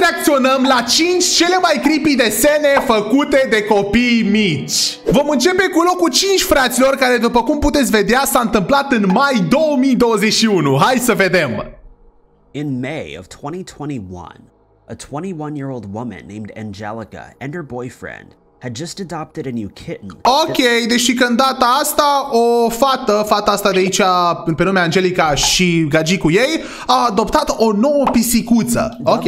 reacționăm la 5 cele mai creepy desene făcute de copii mici. Vom începe cu locul 5, fraților, care, după cum puteți vedea, s-a întâmplat în mai 2021. Hai să vedem. In May of 2021, a 21-year-old woman named Angelica and her boyfriend had just adopted a new kitten. Ok, deși că în data asta o fata asta de aici pe nume Angelica și gagicul ei a adoptat o nouă pisicuță. Ok.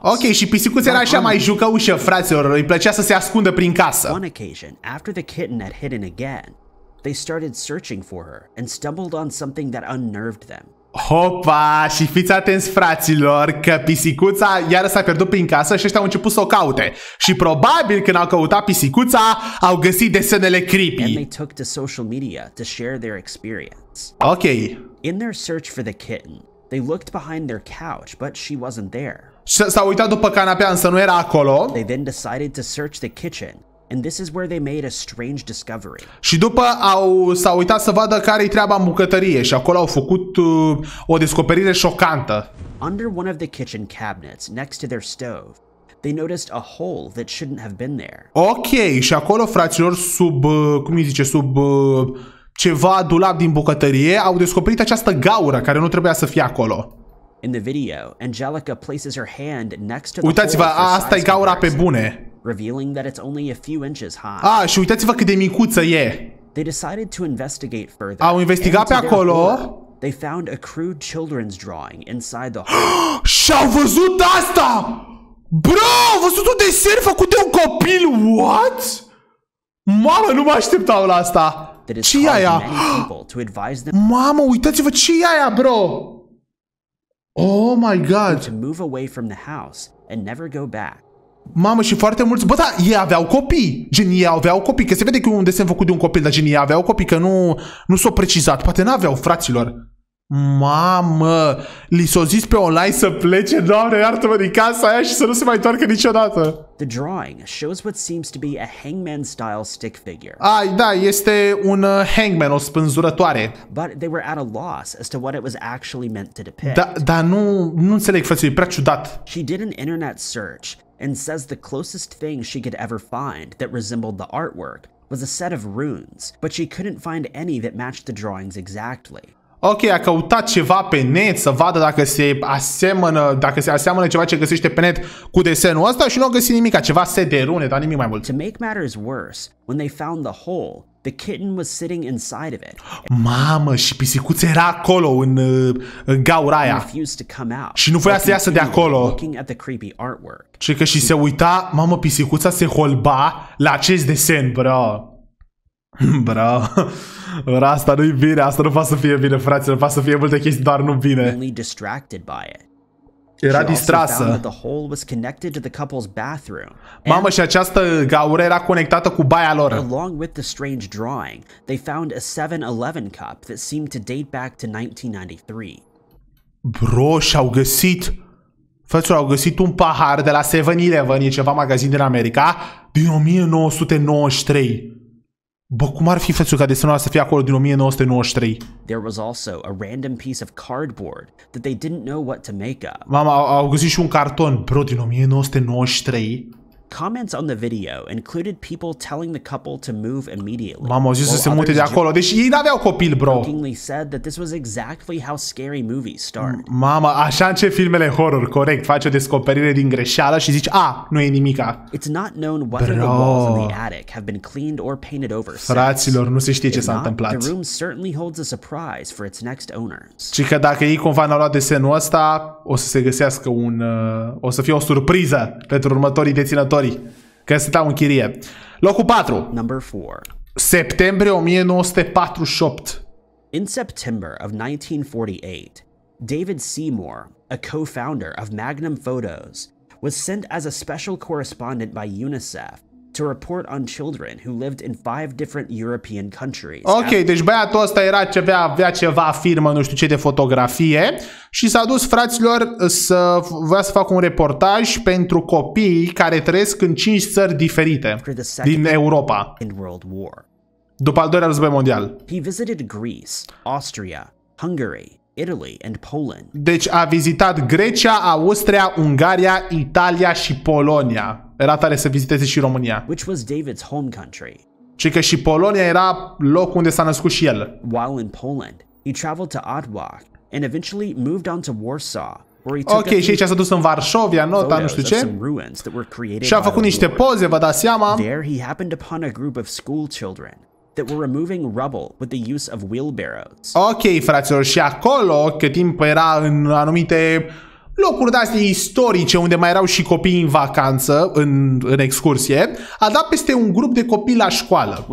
Ok, și pisicuța era așa mai jucăușă, fraților, îi plăcea să se ascundă prin casă. On occasion, after the kitten had hidden again, they started searching for her and stumbled on something that unnerved them. Hopa, și fiți atenți, fraților, că pisicuța iară s-a pierdut prin casă și ăștia au început să o caute. Și probabil când au căutat pisicuța, au găsit desenele creepy. And they took to social media to share their experience. Ok. In their search for the kitten, they looked behind their couch, but she wasn't there. S-au uitat după canapea, însă nu era acolo. They then decided to search the kitchen. And this is where they made a strange discovery. Și după s-au uitat să vadă care-i treaba în bucătărie și acolo au făcut o descoperire șocantă. Under one of the kitchen cabinets next to their stove, they noticed a hole that shouldn't have been there. Ok, și acolo, fraților, sub ceva dulap din bucătărie, au descoperit această gaură care nu trebuia să fie acolo. In the video, Angelica places her hand next to the Uitați-vă, hole for asta e size gaura pe comparison, bune. revealing that it's only a few inches high. Ah, și uitați-vă cât de micuță e. They decided to investigate further. Au investigat and pe to their acolo. horror, they found a crude children's drawing inside the hole. Și-au văzut asta! Bro, au văzut un desen făcut de un copil, what? Mamă, nu mă așteptau la asta. Ce e aia? Mamă, uitați-vă, ce e aia, bro? Oh my god. To move away from the house and never go back. Mamă, și foarte mulți. Bă, da, ei aveau copii. Gen, ei aveau copii. Că se vede că e un desen făcut de un copil, dar gen, ei aveau copii, că nu s-o precizat. Poate n-aveau, fraților. Mamă, li s-o zis pe online să plece, Doamne, iartă-mă, din casa aia și să nu se mai întoarcă niciodată. The drawing shows what seems to be a hangman-style stick figure. Ai, da, este un hangman, o spânzurătoare. But they were at a loss as to what it was actually meant to depict. Dar nu înțeleg, fraților, e prea ciudat. She did an internet search and says the closest thing she could ever find that resembled the artwork was a set of runes, but she couldn't find any that matched the drawings exactly. Ok, a căutat ceva pe net să vadă dacă se aseamănă ceva ce găsește pe net cu desenul ăsta și nu a găsit nimic, ceva set de rune, dar nimic mai mult. To make matters worse, when they found the hole, the kitten was sitting inside of it. Mamă, și pisicuța era acolo în gaura aia. Și nu voia să iasă de acolo. Și că și se uita, mamă, pisicuța se holba la acest desen, bro. Bro, asta nu-i bine, asta nu poate să fie bine, fraților, poate să fie multe chestii, doar nu bine. Era distrasă. Mamă, și această gaură era conectată cu baia lor. Along with the strange drawing, they found a 7-Eleven cup that seemed to date back to 1993. Bro, și-au găsit, fraților, au găsit un pahar de la 7-Eleven, e ceva magazin din America, din 1993. Bă, cum ar fi, frăților, ca desenul ăla să fie acolo din 1993? There was also a random piece of cardboard that they didn't know what to make of. Mama, au găsit și un carton, bro, din 1993. Comments on the video included people telling the couple to move immediately. Mama, au zis să se mute de acolo, deși ei n-aveau copil, bro. Jokingly said that this was exactly how scary movies start. Mama, așa încep filmele horror, corect. Faci o descoperire din greșeală și zici, nu e nimica. It's not known whether the walls in the attic have been cleaned or painted over since. Fraților, nu se știe ce s-a întâmplat. The room certainly holds a surprise for its next owners. Și că dacă ei cumva n-au luat desenul ăsta, o să se găsească o să fie o surpriză pentru următorii deținători. Că stau în chirie. Locul 4. Number 4. Septembrie 1948. In September of 1948, David Seymour, a co-founder of Magnum Photos, was sent as a special correspondent by UNICEF to report on children who lived in 5 different European countries. Ok, deci băiatul ăsta avea ceva firmă, nu știu ce, de fotografie și s-a dus, fraților, voia să facă un reportaj pentru copii care trăiesc în 5 țări diferite din Europa. După al doilea război mondial. He visited Greece, Austria, Hungary, Italy, and Poland. Deci a vizitat Grecia, Austria, Ungaria, Italia și Polonia. Era tare să viziteze și România. Which was David's home country. Și că și Polonia era locul unde s-a născut și el. While in Poland, he traveled to Otwock and eventually moved on to Warsaw. Ok, și aici s-a dus în Varșovia, nota, nu știu ce. Și a făcut niște poze, vă dați seama. There he happened upon a group of school children that were removing rubble with the use of wheelbarrows. Ok, fraților, și acolo, cât timp era în anumite locuri de-astea istorice unde mai erau și copii în vacanță, în excursie, a dat peste un grup de copii la școală.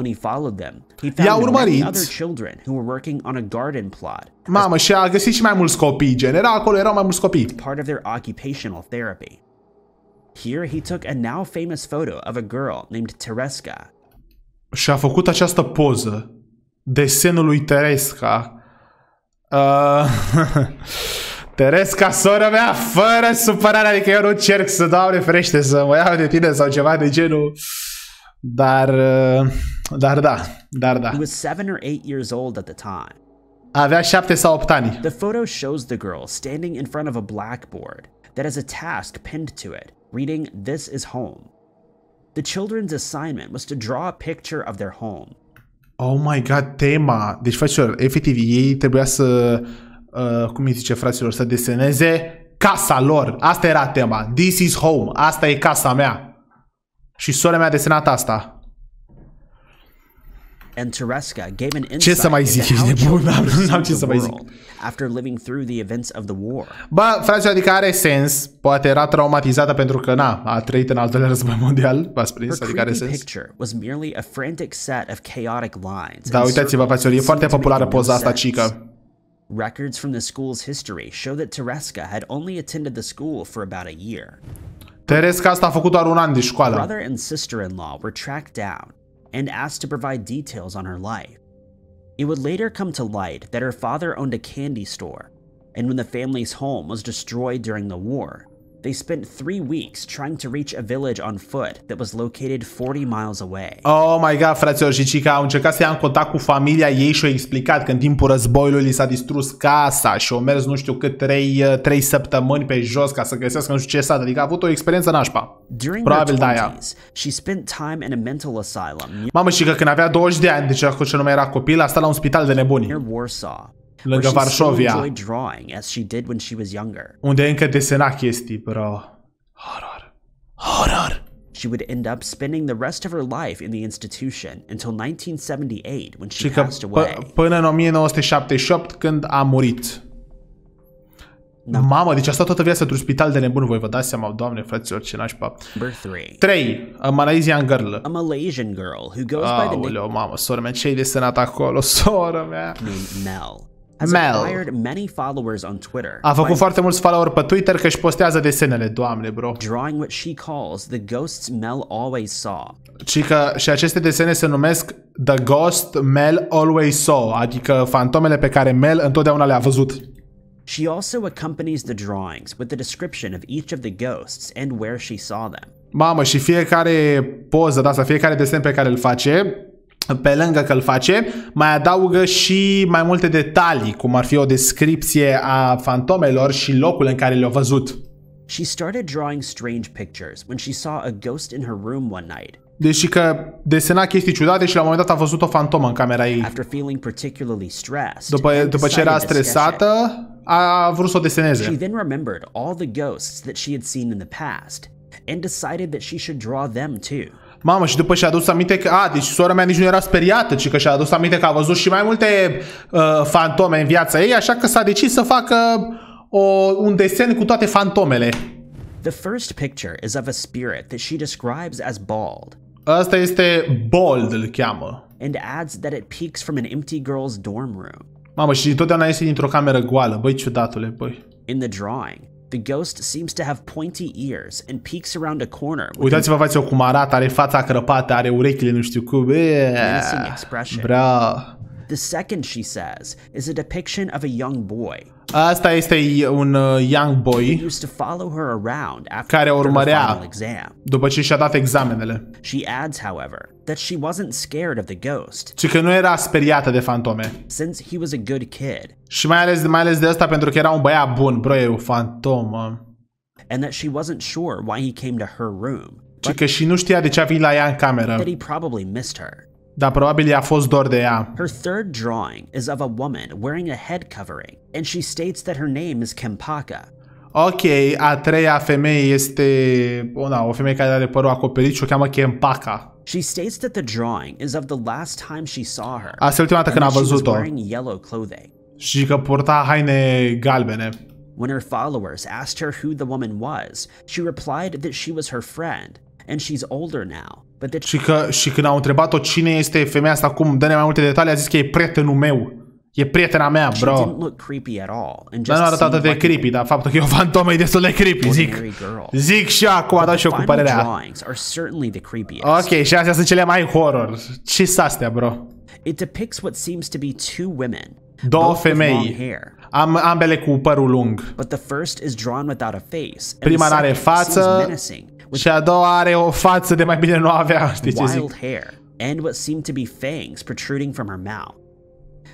I-a urmărit. Mamă, și a găsit și mai mulți copii, acolo erau mai mulți copii. Part of their occupational therapy. Here he took a now famous photo of a girl named Tereska. Și a făcut această poză, desenul lui Tereska. Tereska, sora mea, fără supărare, adică eu nu încerc să, Doamne ferește, să mă iau de tine sau ceva de genul. Dar da. He was 7 or 8 years old at the time. Avea 7 sau 8 ani. The photo shows the girl standing in front of a blackboard that has a task pinned to it, reading "This is home." The children's assignment was to draw a picture of their home. Oh my god, tema. Deci, fraților, efectiv, ei trebuia să cum îi zice, fraților, să deseneze casa lor. Asta era tema. This is home. Asta e casa mea. Și sora mea a desenat asta. And Tereska gave an insight ce să mai zic, ești nebun, n-am ce să mai zic. After living through the events of the war. Bă, fraților, adică are sens. Poate era traumatizată pentru că, a trăit în al doilea război mondial. V-ați prins, adică are sens. Was merely a frantic set of chaotic lines. Da, uitați-vă, fraților, e foarte populară poza asta, cică. Records from the school's history show that Tereska had only attended the school for about a year. Tereska asta a făcut doar un an de școală. Brother and sister-in-law were tracked down and asked to provide details on her life. It would later come to light that her father owned a candy store, and when the family's home was destroyed during the war, they spent 3 weeks trying to reach a village on foot that was located 40 miles away. Oh my god, fraților, și cica au încercat să ia în contact cu familia ei și au explicat că în timpul războiului li s-a distrus casa și au mers nu știu cât 3 săptămâni pe jos ca să găsească nu știu ce sat, adică a avut o experiență nașpa. Probabil de aia. She spent time in a mental asylum. Mamă, și că când avea 20 de ani, deci acolo ce nu mai era copil, a stat la un spital de nebuni. Near Warsaw. Lângă Varșovia, unde încă desena chestii, bro. Horror. She would end up spending the rest of her life in the institution until 1978 when she passed away. Până în 1978 când a murit. Mamă, deci a stat toată viața într-un spital de nebuni, voi vă dați seama, Doamne, fraților, ce nașpa. 3. A Malaysian girl. A Malaysian girl who goes by the name. Mamă, sora mea, ce-ai desenat acolo, sora mea? Mel. Has acquired many followers on Twitter. A făcut foarte mulți follower pe Twitter că își postează desenele, Doamne, bro. Drawing what she calls the ghosts Mel always saw. Și aceste desene se numesc The Ghost Mel Always Saw, adică fantomele pe care Mel întotdeauna le-a văzut. She also accompanies the drawings with the description of each of the ghosts and where she saw them. Mamă, și fiecare poză de asta, fiecare desen pe care îl face, pe lângă că îl face, mai adaugă și mai multe detalii, cum ar fi o descripție a fantomelor și locul în care le-a văzut. She started drawing strange pictures when she saw a ghost in her room one night. Deci că desena chestii ciudate și la un moment dat a văzut o fantomă în camera ei. After feeling particularly stressed, după ce era stresată, a vrut să o deseneze. She then remembered all the ghosts that she had seen in the past and decided that she should draw them too. Mamă, și după și-a adus aminte că, deci sora mea nici nu era speriată, ci că și-a adus aminte că a văzut și mai multe fantome în viața ei, așa că s-a decis să facă un desen cu toate fantomele. The first picture is of a spirit that she describes as bald. Asta este Bald, îl cheamă. And adds that it peeks from an empty girl's dorm room. Mamă, și totdeauna este dintr-o cameră goală, băi, ciudatule, băi. In the drawing, the ghost seems to have pointy ears and peeks around a corner. Uitați-vă, față cum arată, are fața crăpată, are urechile nu știu cum. Menacing expression. Bra. The second, she says, is a depiction of a young boy. Asta este un young boy care o urmărea după ce și-a dat examenele. She adds, however, that she wasn't scared of the ghost. Și că nu era speriată de fantome. Since he was a good kid. Și mai ales de asta pentru că era un băiat bun, bro, e o fantomă. And that she wasn't sure why he came to her room. Și că și nu știa de ce a venit la ea în cameră. That he probably missed her. Dar probabil i-a fost dor de ea. Her third drawing is of a woman wearing a head covering, and she states that her name is Kempaka. Ok, a treia femeie este o femeie care are părul acoperit și o cheamă Kempaka. She states that the drawing is of the last time she saw her. Asta e ultima dată când a văzut-o. Wearing yellow clothing. Și că purta haine galbene. When her followers asked her who the woman was, she replied that she was her friend, and she's older now. Și când au întrebat-o cine este femeia asta, cum, dă-ne mai multe detalii, a zis că e prietenul meu. E prietena mea, bro. Dar nu arăta atât de creepy, dar faptul că e o fantomă e destul de creepy, zic. Zic și acum, a dat și eu cu părerea. Ok, și astea sunt cele mai horror. Ce-s astea, bro? Două femei, ambele cu părul lung. Prima n-are față și a doua are o față de mai bine nu avea, știi ce zic? Wild hair and what seemed to be fangs protruding from her mouth.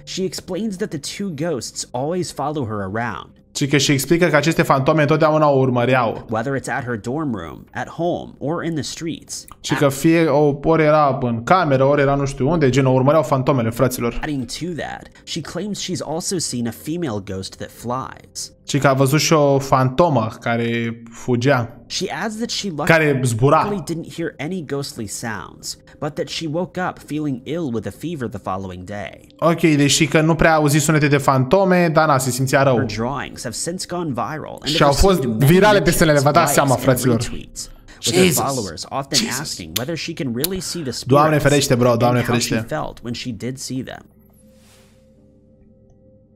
She explains that the two ghosts always follow her around. Și că și explică că aceste fantome întotdeauna o urmăreau. Whether it's at her dorm room, at home, or in the streets. Și că fie ori era în cameră, ori era nu știu unde, gen o urmăreau fantomele, fraților. Adding to that, she claims she's also seen a female ghost that flies. Și că a văzut și o fantomă care fugea. She adds that she care zbura. luckily didn't hear any ghostly sounds, but that she woke up feeling ill with a fever the following day. Ok, deși că nu prea auzi sunete de fantome, dar na, se simțea rău. Her drawings have since gone viral and și au fost virale desenele, vă dați seama, fraților. With her followers often asking whether she can really see the spirits. Doamne ferește, bro, Doamne ferește. How she felt when she did see them.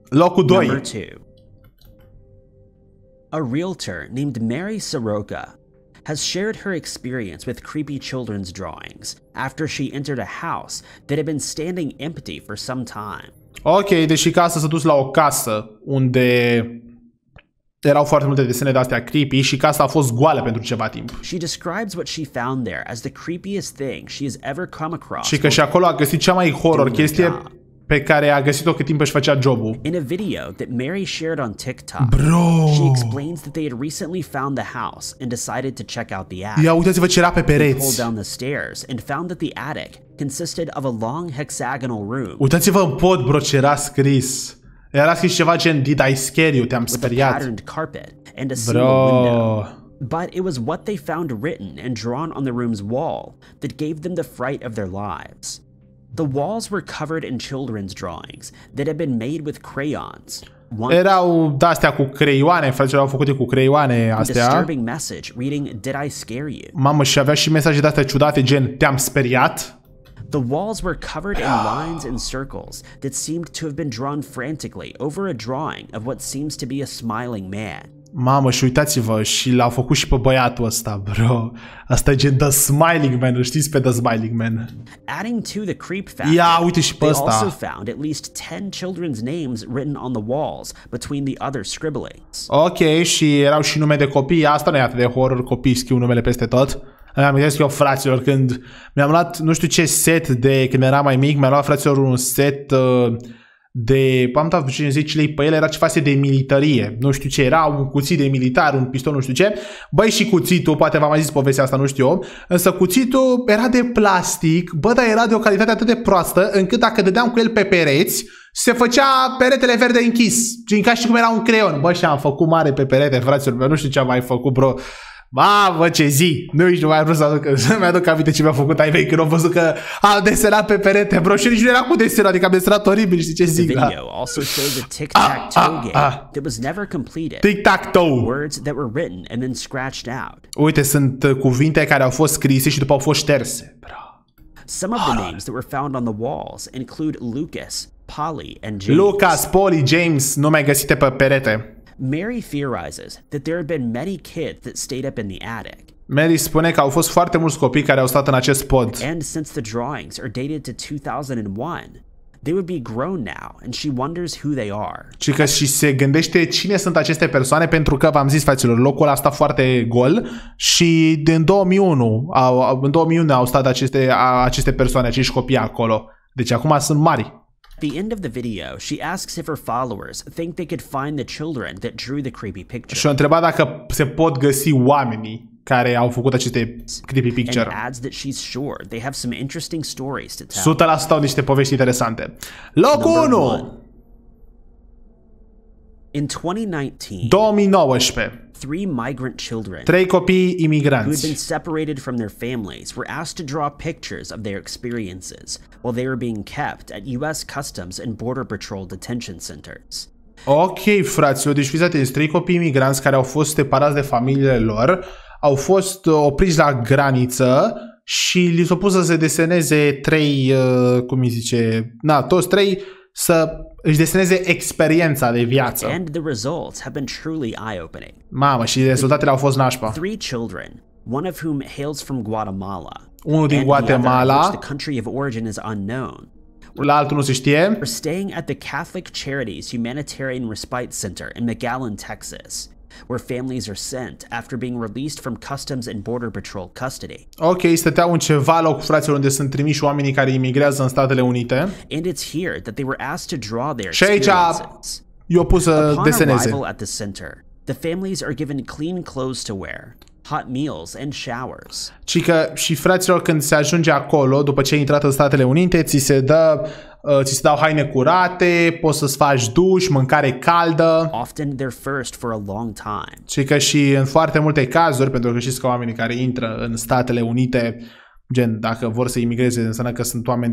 Locul 2. Number 2. A realtor named Mary Soroka has shared her experience with creepy children's drawings after she entered a house that had been standing empty for some time. Ok, deși casa s-a dus la o casă unde erau foarte multe desene de astea creepy și casa a fost goală pentru ceva timp. She describes what she found there as the creepiest thing she has ever come across. Și că și acolo a găsit cea mai horror chestie pe care a găsit-o cât timp își făcea jobul. In a video that Mary shared on TikTok, bro, she explains that they had recently found the house and decided to check out the attic. Ia uitați-vă ce era pe pereți. They pulled down the stairs and found that the attic consisted of a long hexagonal room. Uitați-vă în pod, bro, ce era scris. Era scris ceva gen Did I scare you? Te-am speriat. With a patterned carpet and a single window. But it was what they found written and drawn on the room's wall that gave them the fright of their lives. The walls were covered in children's drawings that had been made with crayons. Erau de-astea cu creioane, fraților, au făcute cu creioane astea. Disturbing message reading Did I scare you? Mamă, și avea și mesaje de-astea ciudate gen Te-am speriat. The walls were covered in lines and circles that seemed to have been drawn frantically over a drawing of what seems to be a smiling man. Mamă, și uitați-vă, și l-au făcut și pe băiatul ăsta, bro. Asta e gen The Smiling Man, știți pe The Smiling Man. Adding to the creep factor, ia, uite și pe ăsta. They also found at least 10 children's names written on the walls between the other scribblings. Ok, și erau și nume de copii, asta nu e atât de horror, copii scriu numele peste tot. Îmi amintesc eu, fraților, când mi-am luat, nu știu ce set de, când eram mai mic, mi-am luat, fraților, un set de, am dat ce zice pe el, era ceva de militarie, nu știu ce era, un cuțit de militar, un pistol, nu știu ce. Băi, și cuțitul, poate v-am mai zis povestea asta, nu știu eu, însă cuțitul era de plastic, bă, dar era de o calitate atât de proastă, încât dacă dădeam cu el pe pereți, se făcea peretele verde închis, ca și cum era un creion. Bă, și am făcut mare pe perete, fraților, nu știu ce am mai făcut, bro. Bă, ce zi! Nu știu, mai vreau să-mi aduc aminte ce mi-a făcut ai mei când au văzut că am desenat pe perete, bro, și nici nu era cu desenat, adică am desenat oribil, știi ce zic? The video also shows a tic-tac-toe game that was never completed. Tic-tac-toe! Words that were written and then scratched out. Uite, sunt cuvinte care au fost scrise și după au fost șterse, bro. Some of the names that were found on the walls include Lucas, Polly, and James. Lucas, Polly, James, nume găsite pe perete. Mary theorizes that there had been many kids that stayed up in the attic. Mary spune că au fost foarte mulți copii care au stat în acest pod. And since the drawings are dated to 2001, They would be grown now, and she wonders who they are. Și se gândește cine sunt aceste persoane, pentru că, v-am zis, fraților, locul ăla sta foarte gol și în 2001 au stat aceste persoane, acești copii acolo. Deci acum sunt mari. At the end of the video, she asks if her followers think they could find the children that drew the creepy picture. Și a întrebat dacă se pot găsi oamenii care au făcut aceste creepy picture. And adds that she's sure they have some interesting stories to tell. 100% au niște povești interesante. Locul 1. In 2019, 3 migrant children 3 copii who had imigranți been separated from their families were asked to draw pictures of their experiences while they were being kept at U.S. Customs and Border Patrol detention centers. Ok, fraților, deci fiți atenți, 3 copii imigranți care au fost separați de familiile lor au fost opriți la graniță și li s-a pus să se deseneze 3, toți 3 să își deseneze experiența de viață. And the results have been truly eye-opening. Mamă, și rezultatele au fost nașpa. 3 children, one of whom hails from Guatemala. Unul din Guatemala, the country of origin is unknown. La altul nu se știe. We're staying at the Catholic Charities Humanitarian Respite Center in McAllen, Texas, where families are sent after being released from Customs and Border Patrol custody. Ok, stăteau în ceva loc, fraților, unde sunt trimiși oamenii care imigrează în Statele Unite. And it's here that they were asked to draw their și aici i-au pus să deseneze. Upon arrival at the center, the families are given clean clothes to wear, hot meals and showers. Și fraților, când se ajunge acolo, după ce ai intrat în Statele Unite, ți se dau haine curate, poți să-ți faci duș, mâncare caldă. Often they're first for a long time. Și că și în foarte multe cazuri, pentru că știți că oamenii care intră în Statele Unite, gen, dacă vor să imigreze, înseamnă că sunt oameni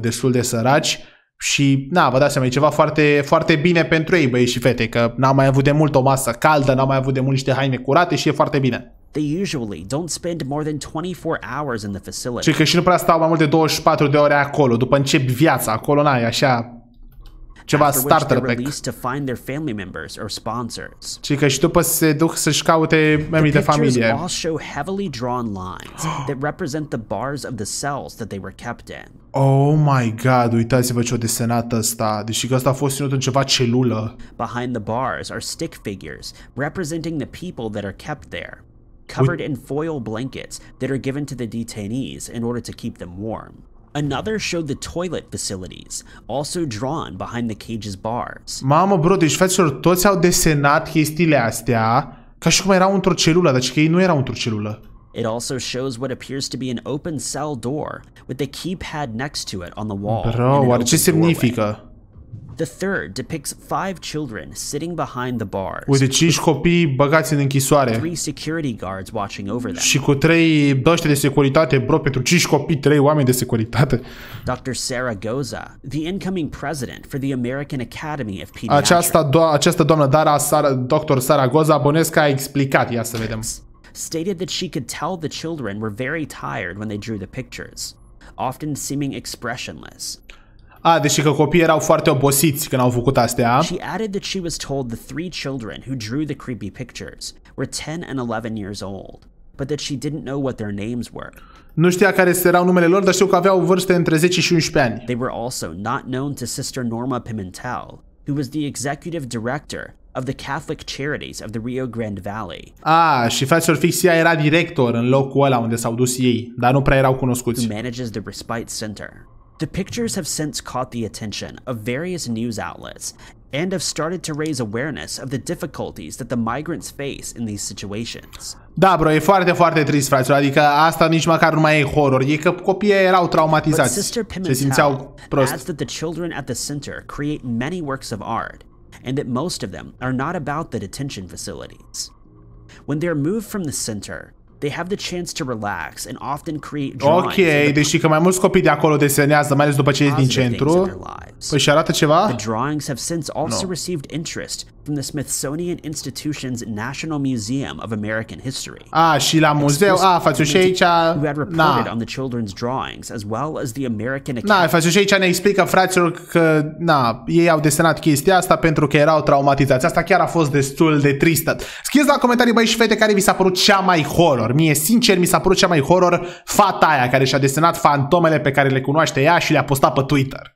destul de săraci. Și, vă dați seama, e ceva foarte, foarte bine pentru ei, băieți și fete, că n-au mai avut de mult o masă caldă, n-au mai avut de mult niște haine curate și e foarte bine. They usually don't spend more than 24 hours in the facility. Și că și nu prea stau mai mult de 24 de ore acolo, după încep viața, acolo n-ai așa ceva starter pack. To find their family members or sponsors. Și că și după se duc să-și caute membrii de familie. The pictures all show heavily drawn lines that represent the bars of the cells that they were kept in. Oh my god, uitați-vă ce-o desenat ăsta, deși că ăsta a fost ținut în ceva celulă. Behind the bars are stick figures representing the people that are kept there, covered in foil blankets that are given to the detainees in order to keep them warm. Another showed the toilet facilities, also drawn behind the cage's bars. Mamă, bro, deci fraților, toți au desenat chestiile astea ca și cum erau într-o celulă, deci că ei nu erau într-o celulă. It also shows what appears to be an open cell door with the keypad next to it on the wall. Bro, oare ce semnifică? The third depicts 5 children sitting behind the bars. Uite, 5 copii băgați în închisoare. 3 security guards watching over them. Și cu 3 băști de securitate, bro, pentru 5 copii, 3 oameni de securitate. Dr. Sarah Goza, the incoming president for the American Academy of Pediatrics. Această doamnă, Dr. Sarah Goza, bănesc că a explicat, ia să vedem. Stated that she could tell the children were very tired when they drew the pictures, often seeming expressionless. Deși că copiii erau foarte obosiți când au făcut astea. She added that she was told the 3 children who drew the creepy pictures were 10 and 11 years old, but that she didn't know what their names were. Nu știa care erau numele lor, dar știu că aveau vârste între 10 și 11 ani. They were also not known to Sister Norma Pimentel, who was the executive director of the Catholic Charities of the Rio Grande Valley. Și fraților, fix ea era director în locul ăla unde s-au dus ei, dar nu prea erau cunoscuți. Who manages the respite center. The pictures have since caught the attention of various news outlets and have started to raise awareness of the difficulties that the migrants face in these situations. Da, bro, e foarte, foarte trist, fraților, adică asta nici măcar nu mai e horror, e că copiii erau traumatizați, se simțeau prost. Adds that the children at the center create many works of art and that most of them are not about the detention facilities. When they're moved from the center, they have the chance to relax and often create drawings. Ok, deci că mai mulți copii de acolo desenează, mai ales după ce ies din centru. Păi și arată ceva? The drawings have since also received interest from the Smithsonian Institution's National Museum of American History. Și la muzeu, față și aici, who had reported on the children's drawings as well as the American Academy. Față și aici ne explică, fraților, că ei au desenat chestia asta pentru că erau traumatizați. Asta chiar a fost destul de tristă. Scrieți la comentarii, băi și fete, care vi s-a părut cea mai horror. Mie, sincer, mi s-a părut cea mai horror fata aia care și-a desenat fantomele pe care le cunoaște ea și le-a postat pe Twitter.